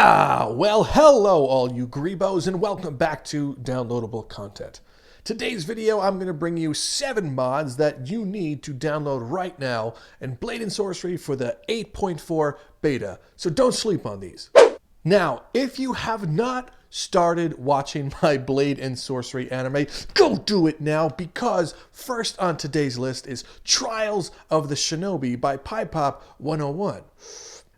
Well, hello all you greebos and welcome back to downloadable content. Today's video, I'm going to bring you 7 mods that you need to download right now in Blade and Sorcery for the 8.4 beta, so don't sleep on these. Now, if you have not started watching my Blade and Sorcery anime, go do it now, because first on today's list is Trials of the Shinobi by Pop 101.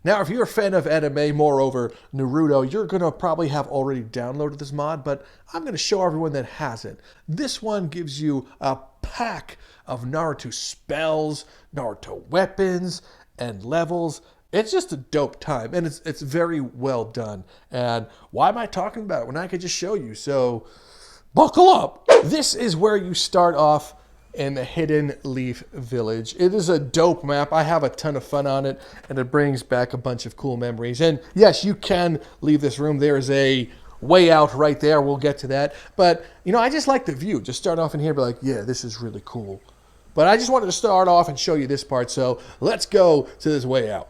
Now, if you're a fan of anime, moreover Naruto, you're going to probably have already downloaded this mod, but I'm going to show everyone that hasn't. This one gives you a pack of Naruto spells, Naruto weapons, and levels. It's just a dope time, and it's very well done. And why am I talking about it when I could just show you? So, buckle up! This is where you start off in the Hidden Leaf Village. It is a dope map. I have a ton of fun on it, and it brings back a bunch of cool memories. And yes, you can leave this room. There is a way out right there. We'll get to that. But, you know, I just like the view. Just start off in here and be like, yeah, this is really cool. But I just wanted to start off and show you this part, so let's go to this way out.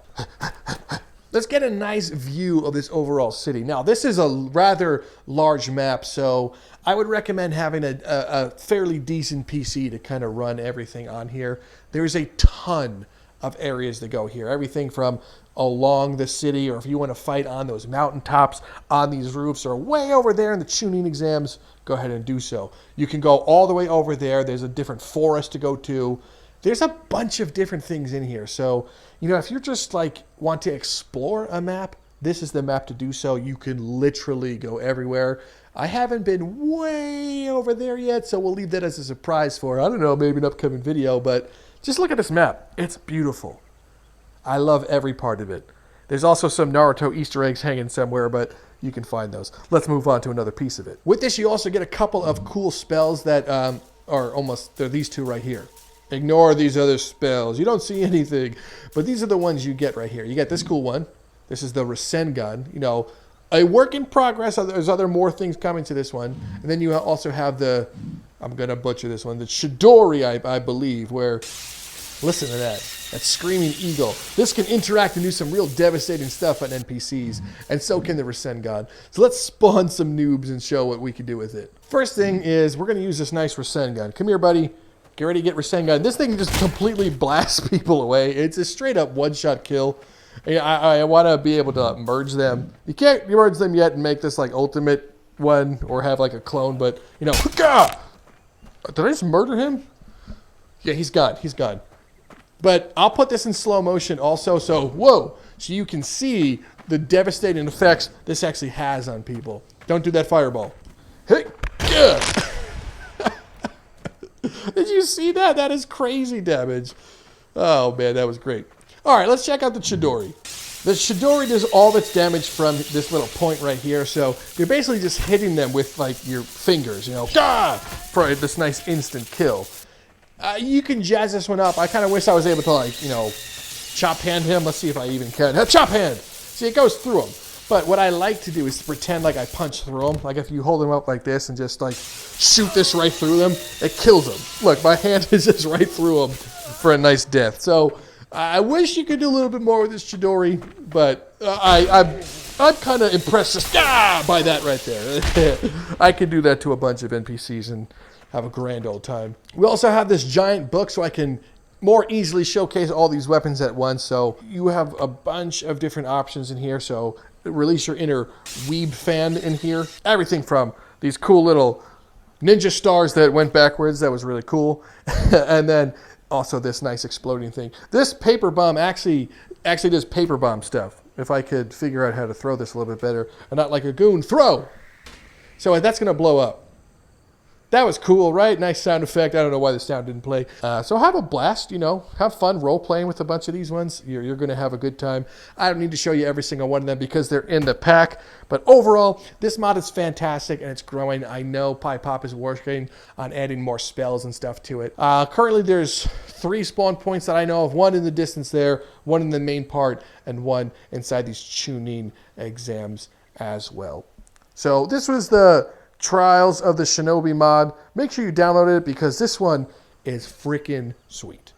Let's get a nice view of this overall city. Now, this is a rather large map, so I would recommend having a fairly decent PC to kind of run everything on here. There's a ton of areas to go here. Everything from along the city, or if you want to fight on those mountaintops, on these roofs, or way over there in the Chunin exams, go ahead and do so. You can go all the way over there. There's a different forest to go to. There's a bunch of different things in here. So, you know, if you're just like want to explore a map, this is the map to do so. You can literally go everywhere. I haven't been way over there yet, so we'll leave that as a surprise for, I don't know, maybe an upcoming video, but just look at this map. It's beautiful. I love every part of it. There's also some Naruto Easter eggs hanging somewhere, but you can find those. Let's move on to another piece of it. With this, you also get a couple of cool spells that they're these two right here. Ignore these other spells. You don't see anything. But these are the ones you get right here. You get this cool one. This is the Rasengan. You know, a work in progress. There's more things coming to this one. And then you also have the, I'm going to butcher this one, the Chidori, I believe, where, listen to that screaming eagle. This can interact and do some real devastating stuff on NPCs, and so can the Rasengan. So let's spawn some noobs and show what we can do with it. First thing is, we're going to use this nice Rasengan. Come here, buddy. Get ready to get Rasengan. This thing just completely blasts people away. It's a straight up one-shot kill. I want to be able to merge them. You can't merge them yet and make this like ultimate one or have like a clone, but you know, did I just murder him? Yeah, he's gone. He's gone. But I'll put this in slow motion also, so whoa, so you can see the devastating effects this actually has on people. Don't do that fireball. Hey, yeah. Did you see that? That is crazy damage. Oh man, that was great. All right, let's check out the Chidori. The Chidori does all of its damage from this little point right here, so you're basically just hitting them with like your fingers, you know, for this nice instant kill. You can jazz this one up. I kind of wish I was able to, like, you know, chop hand him. Let's see if I even can. Chop hand! See, it goes through him. But what I like to do is pretend like I punch through him. Like if you hold him up like this and just like shoot this right through them, it kills him. Look, my hand is just right through him for a nice death. So I wish you could do a little bit more with this Chidori, but I'm kind of impressed just by that right there. I could do that to a bunch of NPCs and have a grand old time. We also have this giant book so I can more easily showcase all these weapons at once. So you have a bunch of different options in here. So release your inner weeb fan in here. Everything from these cool little ninja stars that went backwards. That was really cool. And then also this nice exploding thing. This paper bomb actually does paper bomb stuff. If I could figure out how to throw this a little bit better and not like a goon. Throw! So that's going to blow up. That was cool, right? Nice sound effect. I don't know why the sound didn't play. So have a blast, you know. Have fun role-playing with a bunch of these ones. You're going to have a good time. I don't need to show you every single one of them because they're in the pack. But overall, this mod is fantastic and it's growing. I know Pop is working on adding more spells and stuff to it. Currently, there's 3 spawn points that I know of. One in the distance there, one in the main part, and one inside these Chunin exams as well. So this was the Trials of the Shinobi mod. Make sure you download it because this one is freaking sweet.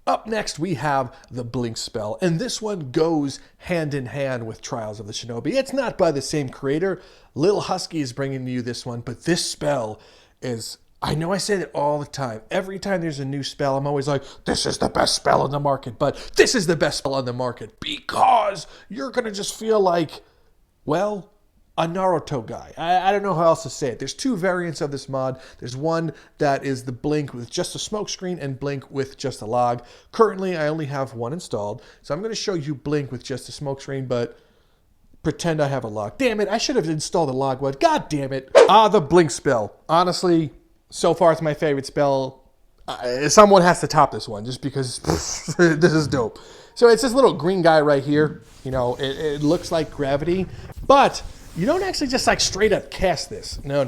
Up next, we have the Blink spell, and this one goes hand in hand with Trials of the Shinobi. It's not by the same creator. Lil Husky is bringing you this one, but this spell is, I know I say it all the time. Every time there's a new spell, I'm always like, this is the best spell on the market, but this is the best spell on the market because you're going to just feel like, well, a Naruto guy. I don't know how else to say it. There's two variants of this mod. There's one that is the Blink with just a smoke screen and Blink with just a log. Currently, I only have one installed, so I'm going to show you Blink with just a smoke screen, but pretend I have a log. Damn it, I should have installed a log one. God damn it. The Blink spell. Honestly, so far it's my favorite spell. Someone has to top this one just because this is dope. So it's this little green guy right here. You know, it looks like gravity, but you don't actually just like straight up cast this. No.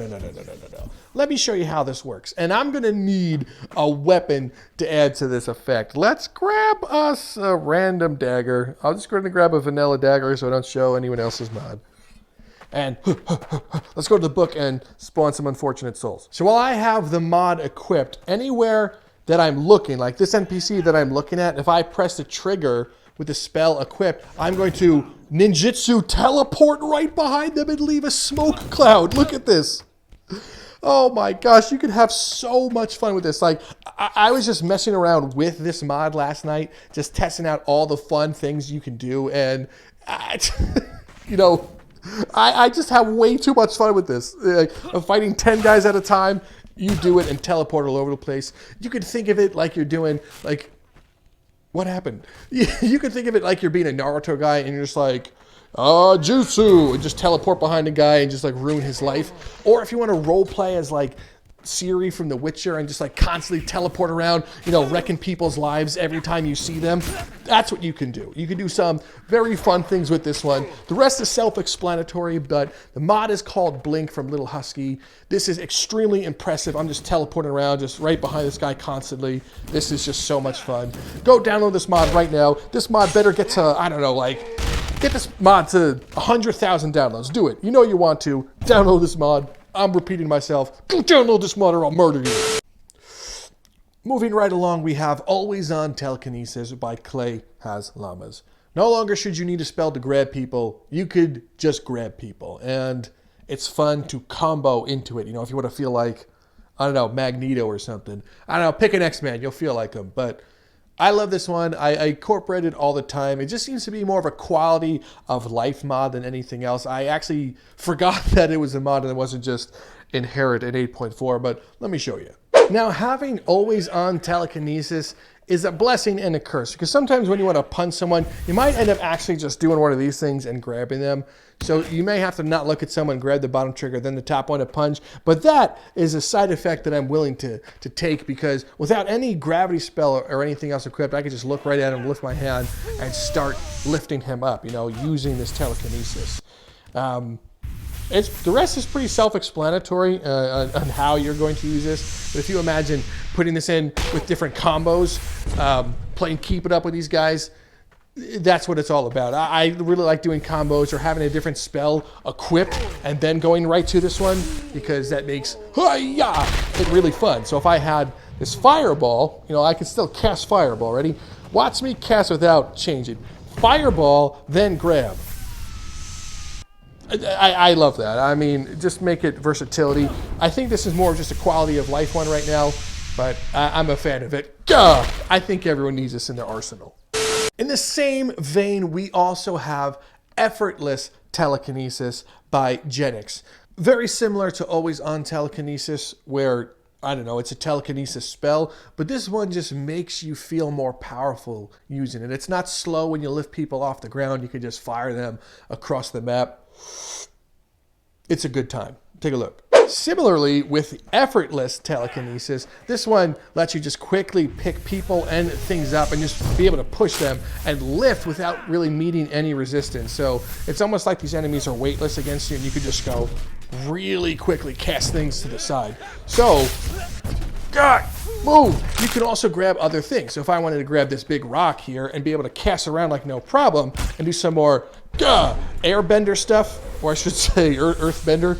Let me show you how this works. And I'm going to need a weapon to add to this effect. Let's grab us a random dagger. I'm just going to grab a vanilla dagger so I don't show anyone else's mod. And let's go to the book and spawn some unfortunate souls. So while I have the mod equipped, anywhere that I'm looking, like this NPC that I'm looking at, if I press the trigger with the spell equipped, I'm going to ninjutsu teleport right behind them and leave a smoke cloud. Look at this. Oh my gosh, you could have so much fun with this. Like, I was just messing around with this mod last night, just testing out all the fun things you can do, and you know, I just have way too much fun with this. I'm fighting 10 guys at a time. You do it and teleport all over the place. You could think of it like you're doing, like, what happened? You could think of it like you're being a Naruto guy and you're just like, jutsu, and just teleport behind a guy and just like ruin his life. Or if you want to role play as like Siri from The Witcher and just like constantly teleport around, you know, wrecking people's lives every time you see them, that's what you can do. You can do some very fun things with this one. The rest is self-explanatory, but the mod is called Blink from Little Husky. This is extremely impressive. I'm just teleporting around just right behind this guy constantly. This is just so much fun. Go download this mod right now. This mod better get to, I don't know, like, get this mod to 100,000 downloads. Do it. You know you want to. Download this mod. I'm repeating myself. Go download this mod or I'll murder you. Moving right along, we have Always On Telekinesis by Clay Has Llamas. No longer should you need a spell to grab people. You could just grab people. And it's fun to combo into it. You know, if you want to feel like, I don't know, Magneto or something. I don't know, pick an X-Man. You'll feel like him. But I love this one. I incorporate it all the time. It just seems to be more of a quality of life mod than anything else. I actually forgot that it was a mod and it wasn't just inherent in 8.4, but let me show you. Now, having Always On Telekinesis is a blessing and a curse, because sometimes when you want to punch someone, you might end up actually just doing one of these things and grabbing them. So you may have to not look at someone, grab the bottom trigger, then the top one to punch. But that is a side effect that I'm willing to take, because without any gravity spell or anything else equipped, I can just look right at him, lift my hand, and start lifting him up, you know, using this telekinesis. The rest is pretty self-explanatory on how you're going to use this. But if you imagine putting this in with different combos, playing Keep It Up with these guys, that's what it's all about. I really like doing combos or having a different spell equipped and then going right to this one, because that makes it really fun. So if I had this fireball, you know, I can still cast fireball. Ready? Watch me cast without changing. Fireball, then grab. I love that. I mean, just make it versatility. I think this is more just a quality of life one right now, but I'm a fan of it. Gah! I think everyone needs this in their arsenal. In the same vein, we also have Effortless Telekinesis by Genix. Very similar to Always On Telekinesis, where, I don't know, it's a telekinesis spell, but this one just makes you feel more powerful using it. It's not slow when you lift people off the ground. You can just fire them across the map. It's a good time. Take a look. Similarly, with Effortless Telekinesis, this one lets you just quickly pick people and things up and just be able to push them and lift without really meeting any resistance. So it's almost like these enemies are weightless against you and you could just go really quickly cast things to the side. So, move! You can also grab other things. So if I wanted to grab this big rock here and be able to cast around like no problem and do some more airbender stuff, or I should say earthbender,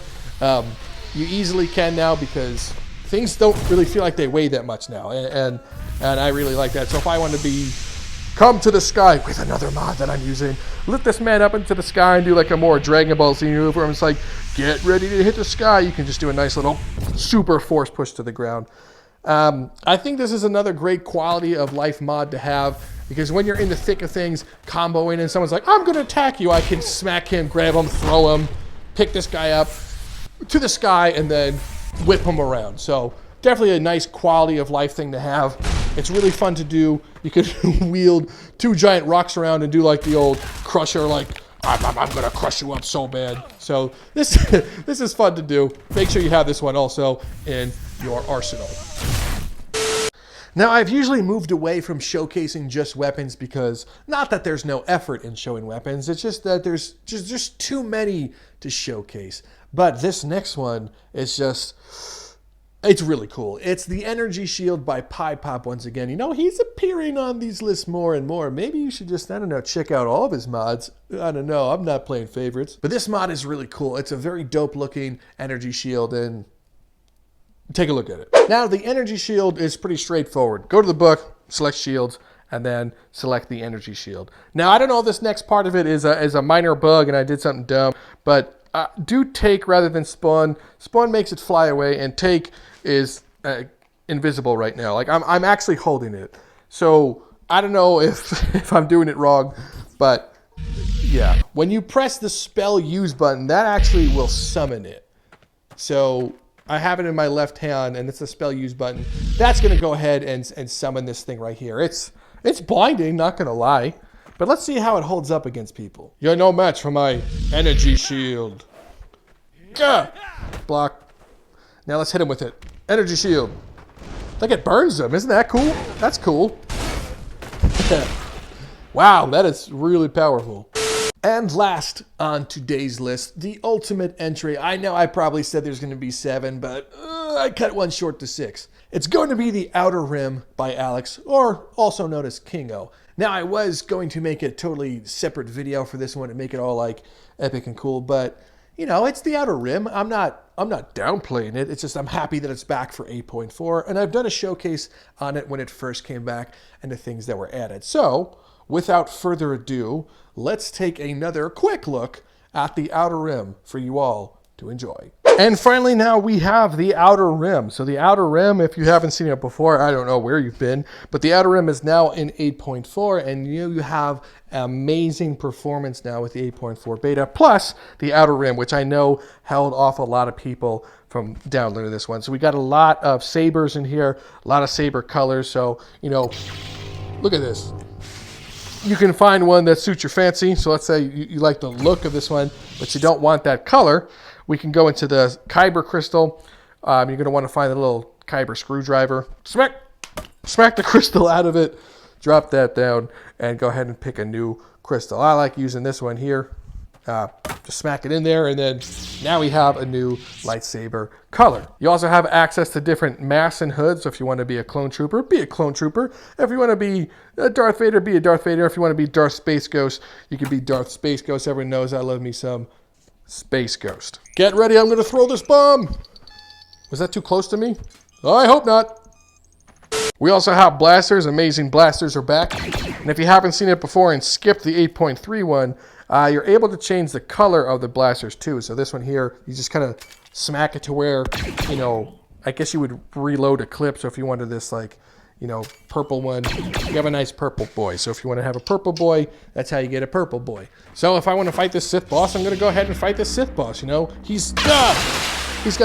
you easily can now, because things don't really feel like they weigh that much now, and I really like that. So if I want to come to the sky with another mod that I'm using, lift this man up into the sky and do like a more Dragon Ball Z move where it's like, get ready to hit the sky. You can just do a nice little super force push to the ground. I think this is another great quality of life mod to have, because when you're in the thick of things, comboing, and someone's like, I'm going to attack you, I can smack him, grab him, throw him, pick this guy up to the sky, and then whip him around. So definitely a nice quality of life thing to have. It's really fun to do. You could wield 2 giant rocks around and do like the old crusher, like, I'm going to crush you up so bad. So this is fun to do. Make sure you have this one also in your arsenal. Now, I've usually moved away from showcasing just weapons because, not that there's no effort in showing weapons, it's just that there's just too many to showcase. But this next one is just, it's really cool. It's the Energy Shield by Pie Pop once again. You know, he's appearing on these lists more and more. Maybe you should just, I don't know, check out all of his mods. I don't know, I'm not playing favorites. But this mod is really cool. It's a very dope looking Energy Shield, and take a look at it. Now, the Energy Shield is pretty straightforward. Go to the book, select shields, and then select the Energy Shield. Now, I don't know if this next part of it is a minor bug and I did something dumb, but do take rather than spawn. Spawn makes it fly away, and take is invisible right now. Like, I'm actually holding it. So, I don't know if I'm doing it wrong, but yeah. When you press the spell use button, that actually will summon it. So I have it in my left hand, and it's the spell use button. That's going to go ahead and summon this thing right here. It's blinding, not going to lie. But let's see how it holds up against people. You're no match for my Energy Shield. Gah! Block. Now let's hit him with it. Energy Shield. Like, it burns them. Isn't that cool? That's cool. Wow, that is really powerful. And last on today's list, the ultimate entry. I know I probably said there's going to be 7, but I cut one short to 6. It's going to be the Outer Rim by Alex, or also known as Kingo. Now, I was going to make a totally separate video for this one and make it all like epic and cool, but you know, it's the Outer Rim. I'm not downplaying it. It's just I'm happy that it's back for 8.4, and I've done a showcase on it when it first came back and the things that were added. So, without further ado, let's take another quick look at the Outer Rim for you all to enjoy. And finally, now we have the Outer Rim. So the Outer Rim, if you haven't seen it before, I don't know where you've been, but the Outer Rim is now in 8.4, and you have amazing performance now with the 8.4 beta, plus the Outer Rim, which I know held off a lot of people from downloading this one. So we got a lot of sabers in here, a lot of saber colors. So, you know, look at this. You can find one that suits your fancy. So let's say you like the look of this one, but you don't want that color. We can go into the Kyber crystal. You're going to want to find a little Kyber screwdriver. Smack the crystal out of it. Drop that down and go ahead and pick a new crystal. I like using this one here. Just smack it in there, and then now we have a new lightsaber color. You also have access to different masks and hoods. So if you want to be a clone trooper, be a clone trooper. If you want to be a Darth Vader, be a Darth Vader. If you want to be Darth Space Ghost, you can be Darth Space Ghost. Everyone knows I love me some Space Ghost. Get ready, I'm going to throw this bomb. Was that too close to me? Oh, I hope not. We also have blasters. Amazing blasters are back. And if you haven't seen it before and skipped the 8.3 one, you're able to change the color of the blasters too. So this one here, you just kind of smack it to where, you know, I guess you would reload a clip. So if you wanted this, like, you know, purple one, you have a nice purple boy. So if you want to have a purple boy, that's how you get a purple boy. So if I want to fight this Sith boss, I'm going to go ahead and fight this Sith boss, you know. He's got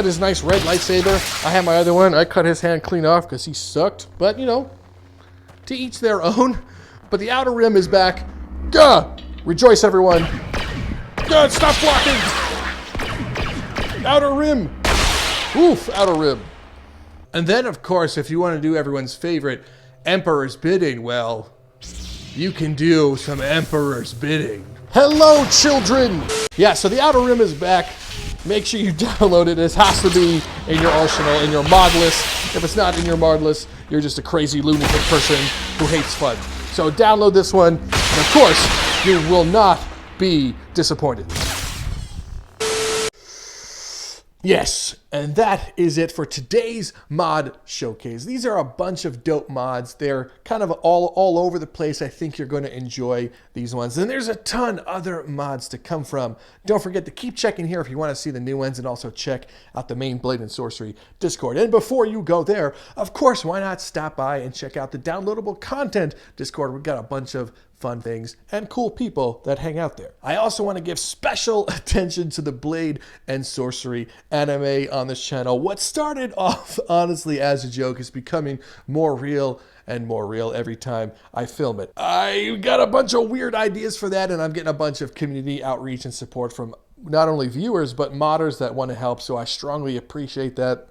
his nice red lightsaber. I have my other one. I cut his hand clean off because he sucked. But, you know, to each their own. But the Outer Rim is back. Gah! Rejoice, everyone. God, stop blocking! Outer Rim! Oof, Outer Rim. And then, of course, if you want to do everyone's favorite Emperor's Bidding, well, you can do some Emperor's Bidding. Hello, children! Yeah, so the Outer Rim is back. Make sure you download it. It has to be in your arsenal, in your mod list. If it's not in your mod list, you're just a crazy lunatic person who hates fun. So download this one, and of course, you will not be disappointed. Yes, and that is it for today's mod showcase. These are a bunch of dope mods. They're kind of all over the place. I think you're going to enjoy these ones. And there's a ton other mods to come from. Don't forget to keep checking here if you want to see the new ones, and also check out the main Blade and Sorcery Discord. And before you go there, of course, why not stop by and check out the downloadable content Discord. We've got a bunch of fun things and cool people that hang out there. I also want to give special attention to the Blade and Sorcery anime on this channel. What started off honestly as a joke is becoming more real and more real every time I film it. I got a bunch of weird ideas for that, and I'm getting a bunch of community outreach and support from not only viewers but modders that want to help, so I strongly appreciate that.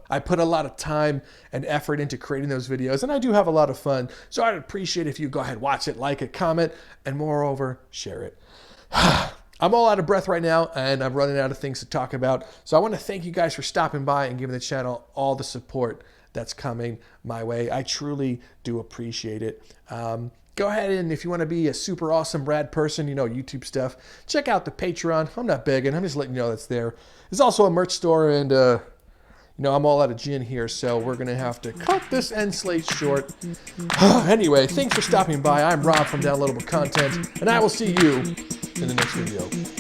I put a lot of time and effort into creating those videos, and I do have a lot of fun, so I'd appreciate if you go ahead, watch it, like it, comment, and moreover, share it. I'm all out of breath right now, and I'm running out of things to talk about, so I want to thank you guys for stopping by and giving the channel all the support that's coming my way. I truly do appreciate it. Go ahead, and if you want to be a super awesome rad person, you know, YouTube stuff, check out the Patreon. I'm not begging, I'm just letting you know that's there. There's also a merch store, and you know, I'm all out of gin here, so we're going to have to cut this end slate short. Anyway, thanks for stopping by. I'm Rob from Downloadable Content, and I will see you in the next video.